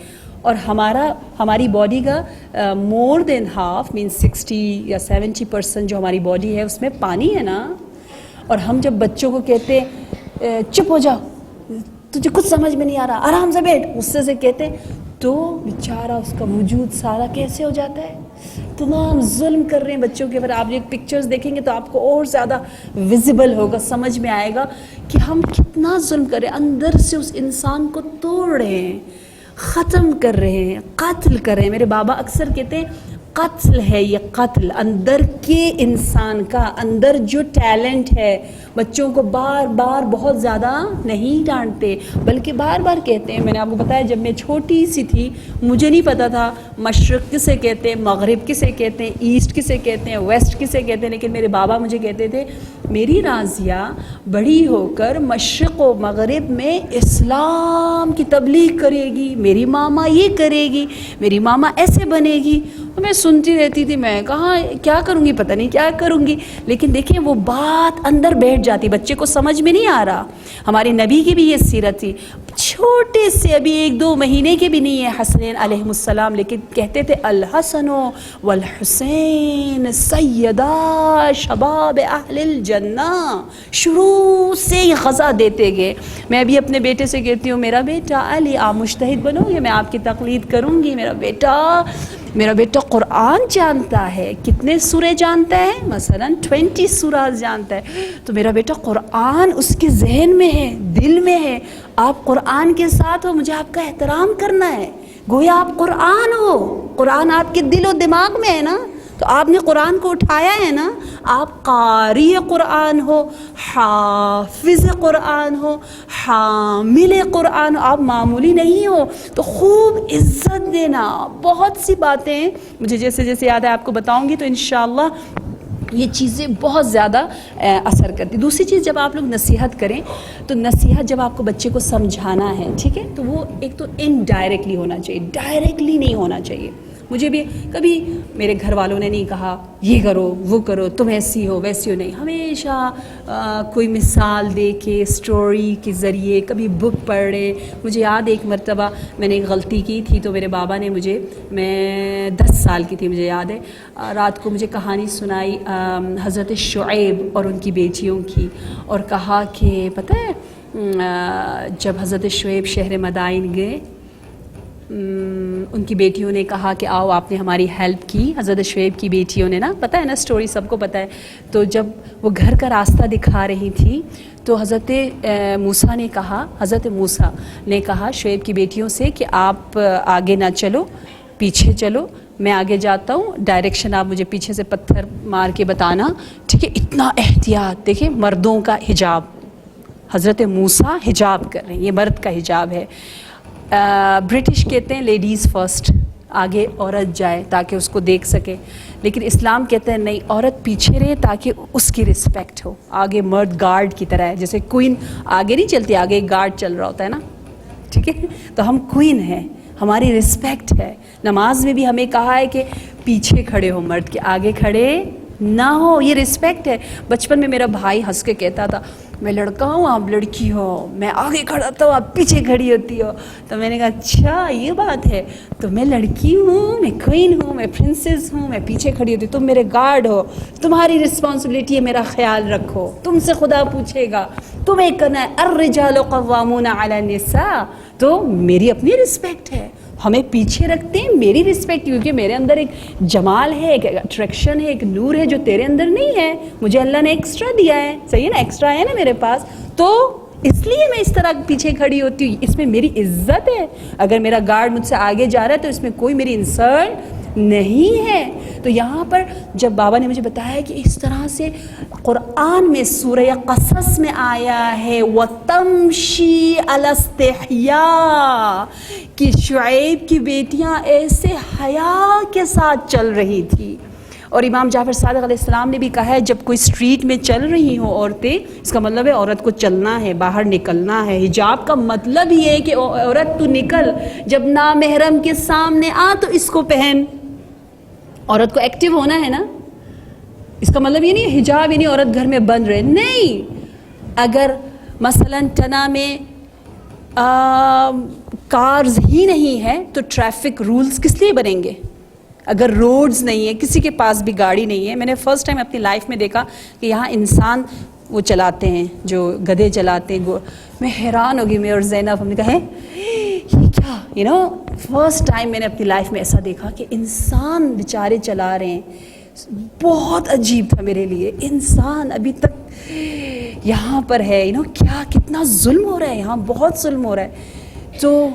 اور ہماری باڈی کا مور دین ہاف, مینس 60 یا 70% جو ہماری باڈی ہے اس میں پانی ہے نا. اور ہم جب بچوں کو کہتے چپ ہو جاؤ, تجھے کچھ سمجھ میں نہیں آ رہا, آرام سے بیٹھ, غصے سے کہتے, تو بیچارہ اس کا وجود سارا کیسے ہو جاتا ہے. اتنا ہم ظلم کر رہے ہیں بچوں کے اوپر. آپ یہ پکچرز دیکھیں گے تو آپ کو اور زیادہ ویزیبل ہوگا, سمجھ میں آئے گا کہ ہم کتنا ظلم کر رہے ہیں. اندر سے اس انسان کو توڑ رہے ہیں, ختم کر رہے ہیں, قتل کر رہے ہیں. میرے بابا اکثر کہتے ہیں قتل ہے یہ, قتل اندر کے انسان کا, اندر جو ٹیلنٹ ہے. بچوں کو بار بار بہت زیادہ نہیں ڈانٹتے, بلکہ بار بار کہتے ہیں. میں نے آپ کو بتایا جب میں چھوٹی سی تھی مجھے نہیں پتا تھا مشرق کسے کہتے ہیں, مغرب کسے کہتے ہیں, ایسٹ کسے کہتے ہیں, ویسٹ کسے کہتے ہیں. لیکن میرے بابا مجھے کہتے تھے میری رازیہ بڑی ہو کر مشرق و مغرب میں اسلام کی تبلیغ کرے گی, میری ماما یہ کرے گی, میری ماما ایسے بنے گی. تو میں سنتی رہتی تھی, میں کہاں کیا کروں گی, پتہ نہیں کیا کروں گی. لیکن دیکھیں وہ بات اندر بیٹھ جاتی, بچے کو سمجھ میں نہیں آ رہا. ہمارے نبی کی بھی یہ سیرت تھی, چھوٹے سے, ابھی 1-2 مہینے کے بھی نہیں ہے حسنین علیہ السلام, لیکن کہتے تھے الحسن والحسین سیدا شباب اہل الجنہ. شروع سے ہی غذا دیتے گئے. میں بھی اپنے بیٹے سے کہتی ہوں میرا بیٹا علی آپ مجتہد بنو گے, میں آپ کی تقلید کروں گی. میرا بیٹا قرآن جانتا ہے, کتنے سورے جانتا ہے, مثلا 20 سورہ جانتا ہے. تو میرا بیٹا قرآن اس کے ذہن میں ہے, دل میں ہے. آپ قرآن کے ساتھ ہو, مجھے آپ کا احترام کرنا ہے, گویا آپ قرآن ہو, قرآن آپ کے دل و دماغ میں ہے نا, تو آپ نے قرآن کو اٹھایا ہے نا. آپ قاری قرآن ہو, حافظ قرآن ہو, حامل قرآن ہو, آپ معمولی نہیں ہو. تو خوب عزت دینا. بہت سی باتیں مجھے جیسے یاد ہے آپ کو بتاؤں گی, تو انشاءاللہ یہ چیزیں بہت زیادہ اثر کرتی. دوسری چیز, جب آپ لوگ نصیحت کریں تو نصیحت جب آپ کو بچے کو سمجھانا ہے, ٹھیک ہے, تو وہ ایک تو انڈائریکٹلی ہونا چاہیے, ڈائریکٹلی نہیں ہونا چاہیے. مجھے بھی کبھی میرے گھر والوں نے نہیں کہا یہ کرو وہ کرو, تم ایسی ہو ویسی ہو, نہیں. ہمیشہ کوئی مثال دے کے, اسٹوری کے ذریعے, کبھی بک پڑھ رہے. مجھے یاد ایک مرتبہ میں نے ایک غلطی کی تھی, تو میرے بابا نے مجھے, میں 10 سال کی تھی مجھے یاد ہے, رات کو مجھے کہانی سنائی حضرت شعیب اور ان کی بیٹیوں کی, اور کہا کہ پتہ ہے جب حضرت شعیب شہر مدائن گئے, ان کی بیٹیوں نے کہا کہ آؤ آپ نے ہماری ہیلپ کی. حضرت شعیب کی بیٹیوں نے نا, پتہ ہے نا اسٹوری, سب کو پتہ ہے. تو جب وہ گھر کا راستہ دکھا رہی تھی تو حضرت موسیٰ نے کہا شعیب کی بیٹیوں سے کہ آپ آگے نہ چلو, پیچھے چلو, میں آگے جاتا ہوں, ڈائریکشن آپ مجھے پیچھے سے پتھر مار کے بتانا, ٹھیک ہے. اتنا احتیاط. دیکھیں مردوں کا حجاب, حضرت موسیٰ حجاب کر رہے ہیں, یہ مرد کا حجاب ہے. برٹش کہتے ہیں لیڈیز فرسٹ, آگے عورت جائے تاکہ اس کو دیکھ سکے، لیکن اسلام کہتے ہیں نہیں، عورت پیچھے رہے تاکہ اس کی رسپیکٹ ہو، آگے مرد گارڈ کی طرح ہے، جیسے کوئین آگے نہیں چلتی، آگے ایک گارڈ چل رہا ہوتا ہے نا، ٹھیک ہے، تو ہم کوئین ہیں، ہماری رسپیکٹ ہے۔ نماز میں بھی ہمیں کہا ہے کہ پیچھے کھڑے ہو مرد کے، آگے کھڑے نہ ہو، یہ رسپیکٹ ہے۔ بچپن میں میرا بھائی ہنس کے کہتا تھا میں لڑکا ہوں آپ لڑکی ہو، میں آگے کھڑا ہوتا ہوں آپ پیچھے کھڑی ہوتی ہو، تو میں نے کہا اچھا یہ بات ہے، تو میں لڑکی ہوں، میں کوئین ہوں، میں پرنسس ہوں، میں پیچھے کھڑی ہوتی ہوں، تم میرے گارڈ ہو، تمہاری رسپانسبلٹی ہے میرا خیال رکھو، تم سے خدا پوچھے گا، تمہیں کرنا ہے، الرجال قوامون علی النساء، تو میری اپنی رسپیکٹ ہے، ہمیں پیچھے رکھتے ہیں میری رسپیکٹ، کیونکہ میرے اندر ایک جمال ہے، ایک اٹریکشن ہے، ایک نور ہے جو تیرے اندر نہیں ہے، مجھے اللہ نے ایکسٹرا دیا ہے، صحیح ہے نا، ایکسٹرا ہے نا میرے پاس، تو اس لیے میں اس طرح پیچھے کھڑی ہوتی ہوں، اس میں میری عزت ہے۔ اگر میرا گارڈ مجھ سے آگے جا رہا ہے تو اس میں کوئی میری انسلٹ نہیں ہے۔ تو یہاں پر جب بابا نے مجھے بتایا کہ اس طرح سے قرآن میں سورہ قصص میں آیا ہے وَتَمْشِي عَلَى اسْتِحْيَاء کہ شعیب کی بیٹیاں ایسے حیا کے ساتھ چل رہی تھی، اور امام جعفر صادق علیہ السلام نے بھی کہا ہے جب کوئی اسٹریٹ میں چل رہی ہوں عورتیں، اس کا مطلب ہے عورت کو چلنا ہے، باہر نکلنا ہے، حجاب کا مطلب یہ ہے کہ عورت تو نکل، جب نامحرم کے سامنے آ تو اس کو پہن، عورت کو ایکٹیو ہونا ہے نا، اس کا مطلب یہ نہیں ہے حجاب یعنی عورت گھر میں بند رہے، نہیں، اگر مثلا ٹنا میں کارز ہی نہیں ہے تو ٹریفک رولز کس لیے بنیں گے؟ اگر روڈز نہیں ہے، کسی کے پاس بھی گاڑی نہیں ہے، میں نے فرسٹ ٹائم اپنی لائف میں دیکھا کہ یہاں انسان وہ چلاتے ہیں جو گدھے چلاتے ہیں، میں حیران ہو گئی، میں اور زینب ہم نے کہا یہ کیا فرسٹ ٹائم میں نے اپنی لائف میں ایسا دیکھا کہ انسان بیچارے چلا رہے ہیں، بہت عجیب تھا میرے لیے، انسان ابھی تک یہاں پر ہے، کیا کتنا ظلم ہو رہا ہے یہاں، بہت ظلم ہو رہا ہے۔ تو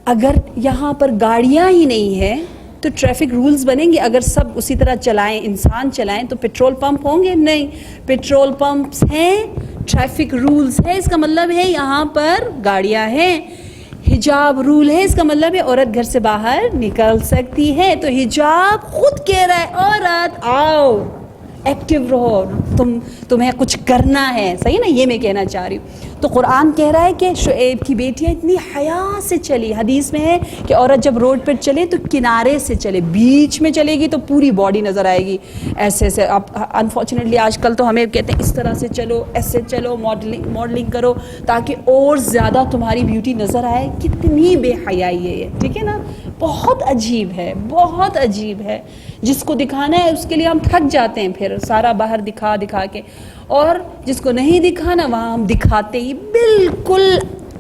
اگر یہاں پر گاڑیاں ہی نہیں ہیں تو ٹریفک رولز بنیں گے؟ اگر سب اسی طرح چلائیں، انسان چلائیں تو پیٹرول پمپ ہوں گے؟ نہیں، پیٹرول پمپس ہیں، ٹریفک رولز ہے، اس کا مطلب ہے یہاں پر گاڑیاں ہیں، حجاب رول ہے، اس کا مطلب ہے عورت گھر سے باہر نکل سکتی ہے، تو حجاب خود کہہ رہا ہے عورت آؤ ایکٹیو رہو، تمہیں کچھ کرنا ہے، صحیح نا، یہ میں کہنا چاہ رہی ہوں۔ تو قرآن کہہ رہا ہے کہ شعیب کی بیٹیاں اتنی حیا سے چلی، حدیث میں ہے کہ عورت جب روڈ پر چلے تو کنارے سے چلے، بیچ میں چلے گی تو پوری باڈی نظر آئے گی، ایسے ایسے۔ اب انفارچونیٹلی آج کل تو ہمیں کہتے ہیں اس طرح سے چلو، ایسے چلو، ماڈلنگ کرو تاکہ اور زیادہ تمہاری بیوٹی نظر آئے، کتنی بے حیائی ہے یہ، ٹھیک ہے نا، بہت عجیب ہے، بہت عجیب ہے۔ جس کو دکھانا ہے اس کے لیے ہم تھک جاتے ہیں، پھر سارا باہر دکھا کے، اور جس کو نہیں دکھانا وہاں ہم دکھاتے ہی،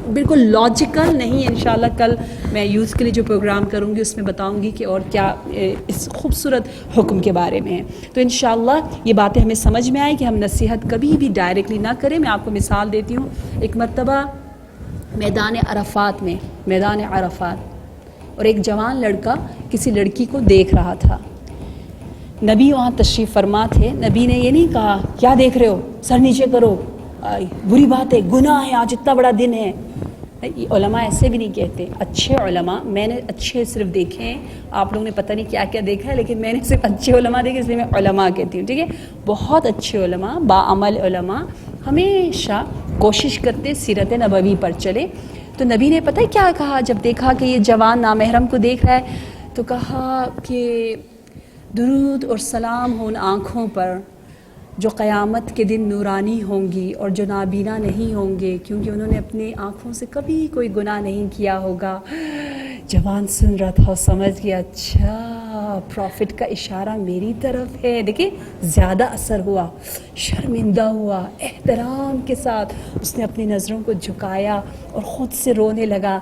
بالکل لاجیکل نہیں ہے۔ انشاءاللہ کل میں یوز کے لیے جو پروگرام کروں گی اس میں بتاؤں گی کہ اور کیا اس خوبصورت حکم کے بارے میں ہے۔ تو انشاءاللہ یہ باتیں ہمیں سمجھ میں آئے کہ ہم نصیحت کبھی بھی ڈائریکٹلی نہ کریں۔ میں آپ کو مثال دیتی ہوں، ایک مرتبہ میدان عرفات اور ایک جوان لڑکا کسی لڑکی کو دیکھ رہا تھا، نبی وہاں تشریف فرما تھے، نبی نے یہ نہیں کہا کیا دیکھ رہے ہو، سر نیچے کرو، بری بات ہے، گناہ ہے، آج اتنا بڑا دن ہے۔ علماء ایسے بھی نہیں کہتے، اچھے علماء، میں نے اچھے صرف دیکھے ہیں، آپ لوگوں نے پتہ نہیں کیا کیا دیکھا ہے، لیکن میں نے صرف اچھے علماء دیکھے، اس لیے میں علماء کہتی ہوں، ٹھیک ہے، بہت اچھے علماء، باعمل علماء ہمیشہ کوشش کرتے سیرت نبوی پر چلے۔ تو نبی نے پتہ کیا کہا جب دیکھا کہ یہ جوان نامحرم کو دیکھ رہا ہے، تو کہا کہ درود اور سلام ہو ان آنکھوں پر جو قیامت کے دن نورانی ہوں گی اور جو نابینا نہیں ہوں گے، کیونکہ انہوں نے اپنی آنکھوں سے کبھی کوئی گناہ نہیں کیا ہوگا۔ جوان سن رہا تھا اور سمجھ گیا، اچھا پروفٹ کا اشارہ میری طرف ہے۔ دیکھیں زیادہ اثر ہوا، شرمندہ ہوا، احترام کے ساتھ اس نے اپنی نظروں کو جھکایا اور خود سے رونے لگا۔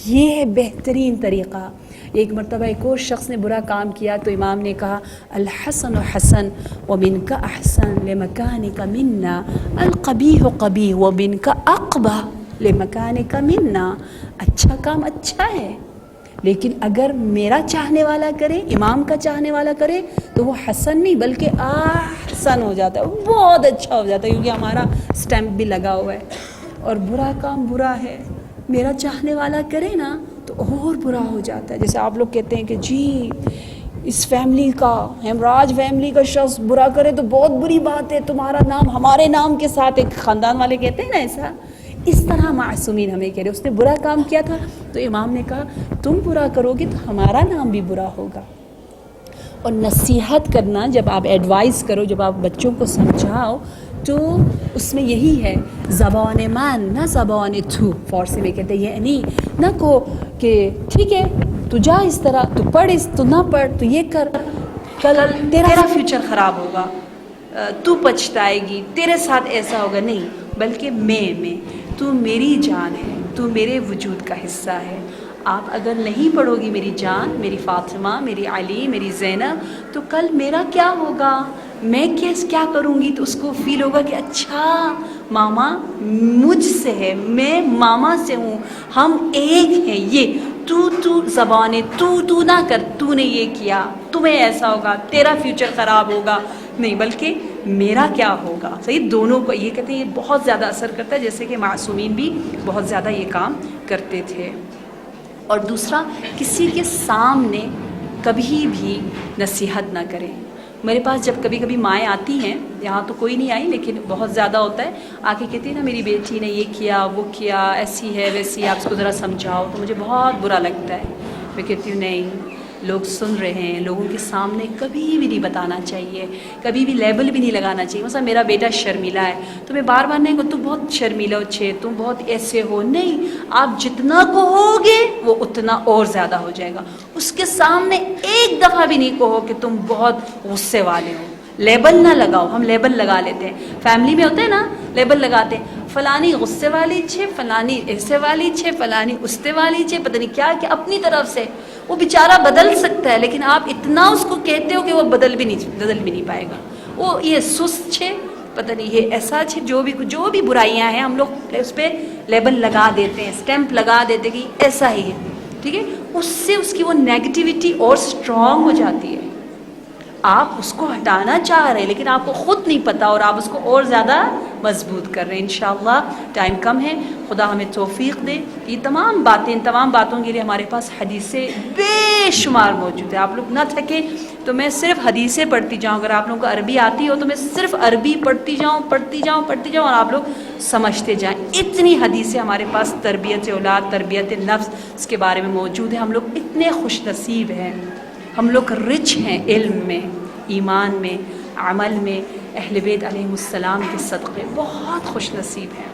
یہ ہے بہترین طریقہ۔ ایک مرتبہ ایک اور شخص نے برا کام کیا تو امام نے کہا الحسن حسن ومنک احسن لمکانک منا، القبیح قبیح ومنک اقبح لمکانک منا۔ اچھا کام اچھا ہے، لیکن اگر میرا چاہنے والا کرے، امام کا چاہنے والا کرے تو وہ حسن نہیں بلکہ احسن ہو جاتا ہے، بہت اچھا ہو جاتا ہے، کیونکہ ہمارا سٹیمپ بھی لگا ہوا ہے۔ اور برا کام برا ہے، میرا چاہنے والا کرے نا تو اور برا ہو جاتا ہے. جیسے آپ لوگ کہتے ہیں کہ جی اس فیملی کا ہمراج فیملی کا شخص برا کرے تو بہت بری بات ہے, تمہارا نام ہمارے نام کے ساتھ, ایک خاندان والے کہتے ہیں نا ایسا, اس طرح معصومین ہمیں کہہ رہے اس نے برا کام کیا تھا تو امام نے کہا تم برا کرو گے تو ہمارا نام بھی برا ہوگا. اور نصیحت کرنا, جب آپ ایڈوائز کرو, جب آپ بچوں کو سمجھاؤ تو اس میں یہی ہے زبان من نہ زبان تو. فارسی میں کہتے ہیں یعنی نہ کہو کہ ٹھیک ہے تو جا اس طرح, تو پڑھ اس, تو نہ پڑھ, تو یہ کر, کل تیرا فیوچر خراب ہوگا, تو پچھتائے گی, تیرے ساتھ ایسا ہوگا. نہیں, بلکہ میں تو میری جان ہے, تو میرے وجود کا حصہ ہے. آپ اگر نہیں پڑھو گی میری جان, میری فاطمہ, میری علی, میری زینب, تو کل میرا کیا ہوگا, میں کیا کروں گی. تو اس کو فیل ہوگا کہ اچھا ماما مجھ سے ہے, میں ماما سے ہوں, ہم ایک ہیں. یہ تو زبانیں تو نہ کر, تو نے یہ کیا, تمہیں ایسا ہوگا, تیرا فیوچر خراب ہوگا. نہیں, بلکہ میرا کیا ہوگا. صحیح, دونوں کو یہ کہتے ہیں یہ بہت زیادہ اثر کرتا ہے, جیسے کہ معصومین بھی بہت زیادہ یہ کام کرتے تھے. اور دوسرا, کسی کے سامنے کبھی بھی نصیحت نہ کریں. میرے پاس جب کبھی کبھی مائیں آتی ہیں, یہاں تو کوئی نہیں آئی لیکن بہت زیادہ ہوتا ہے, آ کے کہتی ہے نا میری بیٹی نے یہ کیا وہ کیا, ایسی ہے ویسی ہے, آپ اس کو ذرا سمجھاؤ, تو مجھے بہت برا لگتا ہے. میں کہتی ہوں نہیں, لوگ سن رہے ہیں, لوگوں کے سامنے کبھی بھی نہیں بتانا چاہیے, کبھی بھی لیبل بھی نہیں لگانا چاہیے. مثلا میرا بیٹا شرمیلا ہے تو میں بار بار نہیں کہوں تم بہت شرمیلا ہو, تم بہت ایسے ہو. نہیں, آپ جتنا کہو گے وہ اتنا اور زیادہ ہو جائے گا. اس کے سامنے ایک دفعہ بھی نہیں کہو کہ تم بہت غصے والے ہو. لیبل نہ لگاؤ. ہم لیبل لگا لیتے ہیں, فیملی میں ہوتے ہیں نا, لیبل لگاتے ہیں, فلانی غصے والی چھے, فلانی ایسے والی چھے, فلانی استے والی چھے, پتہ نہیں کیا کہ اپنی طرف سے. وہ بیچارہ بدل سکتا ہے لیکن آپ اتنا اس کو کہتے ہو کہ وہ بدل بھی نہیں پائے گا. وہ یہ سست چھے, پتہ نہیں یہ ایسا چھے, جو بھی برائیاں ہیں ہم لوگ اس پہ لیبل لگا دیتے ہیں, اسٹیمپ لگا دیتے کہ ایسا ہی ہے. ٹھیک ہے, اس سے اس کی وہ نیگیٹیوٹی اور سٹرونگ ہو جاتی ہے. آپ اس کو ہٹانا چاہ رہے ہیں لیکن آپ کو خود نہیں پتہ اور آپ اس کو اور زیادہ مضبوط کر رہے ہیں. انشاءاللہ ٹائم کم ہے, خدا ہمیں توفیق دے. یہ تمام باتوں کے لیے ہمارے پاس حدیثیں بے شمار موجود ہیں. آپ لوگ نہ تھکیں تو میں صرف حدیثیں پڑھتی جاؤں. اگر آپ لوگوں کو عربی آتی ہو تو میں صرف عربی پڑھتی جاؤں اور آپ لوگ سمجھتے جائیں. اتنی حدیثیں ہمارے پاس تربیت اولاد, تربیت نفس, اس کے بارے میں موجود ہیں. ہم لوگ اتنے خوش نصیب ہیں, ہم لوگ رچ ہیں علم میں, ایمان میں, عمل میں. اہل بیت علیہ السلام کے صدقے بہت خوش نصیب ہیں.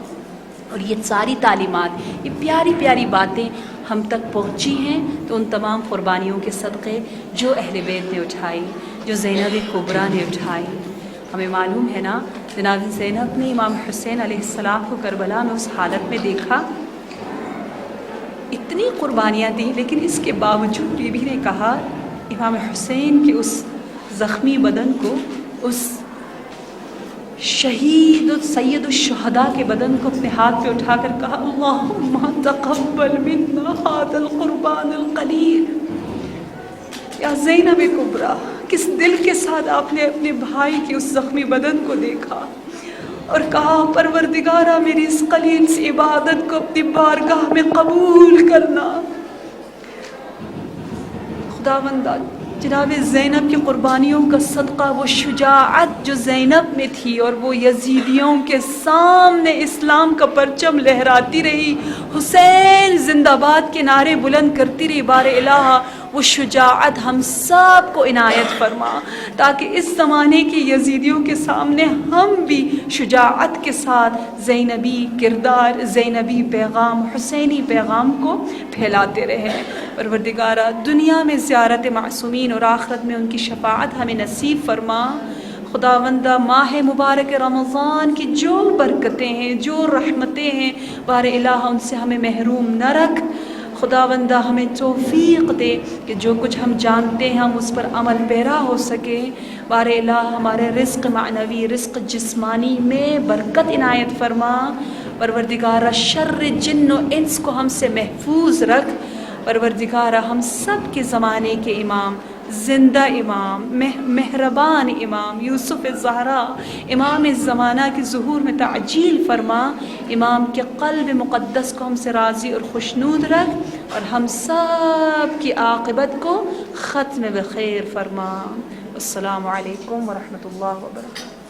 اور یہ ساری تعلیمات, یہ پیاری پیاری باتیں ہم تک پہنچی ہیں تو ان تمام قربانیوں کے صدقے جو اہل بیت نے اٹھائی, جو زینب کبریٰ نے اٹھائی. ہمیں معلوم ہے نا, جناب زینب نے امام حسین علیہ السلام کو کربلا میں اس حالت میں دیکھا, اتنی قربانیاں دیں, لیکن اس کے باوجود بی بی نے کہا امام حسین کے اس زخمی بدن کو, اس شہید و سید الشہداء کے بدن کو اپنے ہاتھ پہ اٹھا کر کہا اللہم تقبل منا ھذا القربان القلیل. یا زینب کبریٰ, کس دل کے ساتھ آپ نے اپنے بھائی کے اس زخمی بدن کو دیکھا اور کہا پروردگارا میری اس قلیل سی عبادت کو اپنی بارگاہ میں قبول کرنا. خداوندہ, جناب زینب کی قربانیوں کا صدقہ, وہ شجاعت جو زینب میں تھی اور وہ یزیدیوں کے سامنے اسلام کا پرچم لہراتی رہی, حسین زندہ باد کے نعرے بلند کرتی رہی, بار الہ وہ شجاعت ہم سب کو عنایت فرما تاکہ اس زمانے کے یزیدیوں کے سامنے ہم بھی شجاعت کے ساتھ زینبی کردار, زینبی پیغام, حسینی پیغام کو پھیلاتے رہیں. پروردگارہ دنیا میں زیارت معصومین اور آخرت میں ان کی شفاعت ہمیں نصیب فرما. خداوندہ ماہ مبارک رمضان کی جو برکتیں ہیں, جو رحمتیں ہیں, بار الہ ان سے ہمیں محروم نہ رکھ. خداوندہ ہمیں توفیق دے کہ جو کچھ ہم جانتے ہیں ہم اس پر عمل پیرا ہو سکیں. بار الہ ہمارے رزق معنوی, رزق جسمانی میں برکت عنایت فرما. پروردگارہ شر جن و انس کو ہم سے محفوظ رکھ. پروردگارہ ہم سب کے زمانے کے امام زندہ امام، مہربان امام یوسف الزہرا امام الزمانہ کے ظہور میں تعجیل فرما، امام کے قلب مقدس کو ہم سے راضی اور خوشنود رکھ، اور ہم سب کی عاقبت کو ختم بخیر فرما۔ السلام علیکم ورحمۃ اللہ وبرکاتہ۔